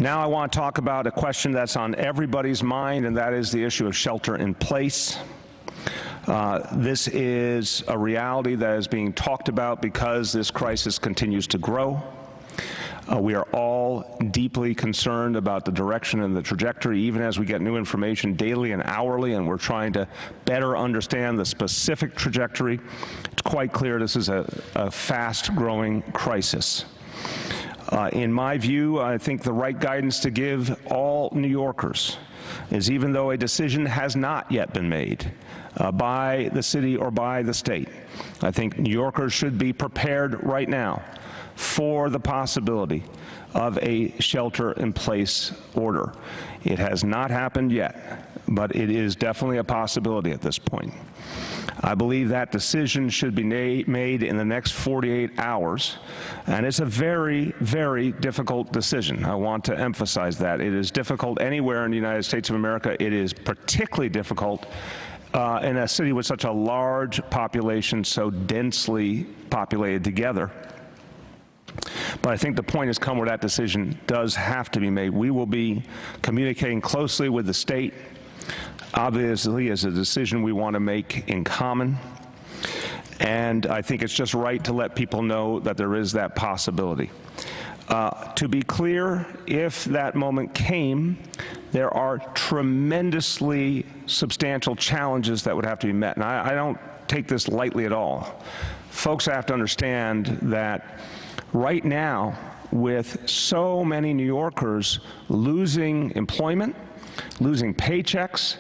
Now I want to talk about a question that's on everybody's mind, and that is the issue of shelter in place. This is a reality that is being talked about because this crisis continues to grow. We are all deeply concerned about the direction and the trajectory, even as we get new information daily and hourly, and we're trying to better understand the specific trajectory. It's quite clear this is a fast-growing crisis. In my view, I think the right guidance to give all New Yorkers is, even though a decision has not yet been made by the city or by the state, I think New Yorkers should be prepared right now for the possibility of a shelter-in-place order. It has not happened yet, but it is definitely a possibility at this point. I believe that decision should be made in the next 48 hours, and it's a very, very difficult decision. I want to emphasize that. It is difficult anywhere in the United States of America. It is particularly difficult in a city with such a large population, so densely populated together. But I think the point has come where that decision does have to be made. We will be communicating closely with the state. Obviously, it's a decision we want to make in common. And I think it's just right to let people know that there is that possibility. To be clear, if that moment came, there are tremendously substantial challenges that would have to be met. And I don't take this lightly at all. Folks have to understand that right now, with so many New Yorkers losing employment, losing paychecks,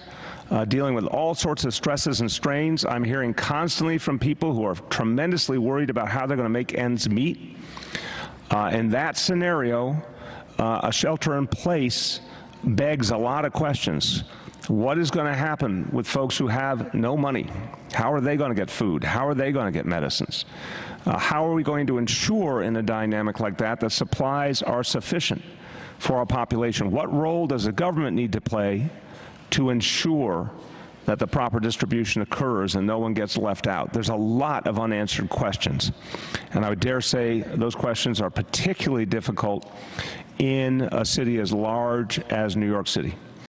dealing with all sorts of stresses and strains, I'm hearing constantly from people who are tremendously worried about how they're going to make ends meet. In that scenario, a shelter in place begs a lot of questions. What is going to happen with folks who have no money? How are they going to get food? How are they going to get medicines? How are we going to ensure in a dynamic like that that supplies are sufficient for our population? What role does the government need to play to ensure that the proper distribution occurs and no one gets left out? There's a lot of unanswered questions, and I would dare say those questions are particularly difficult in a city as large as New York City.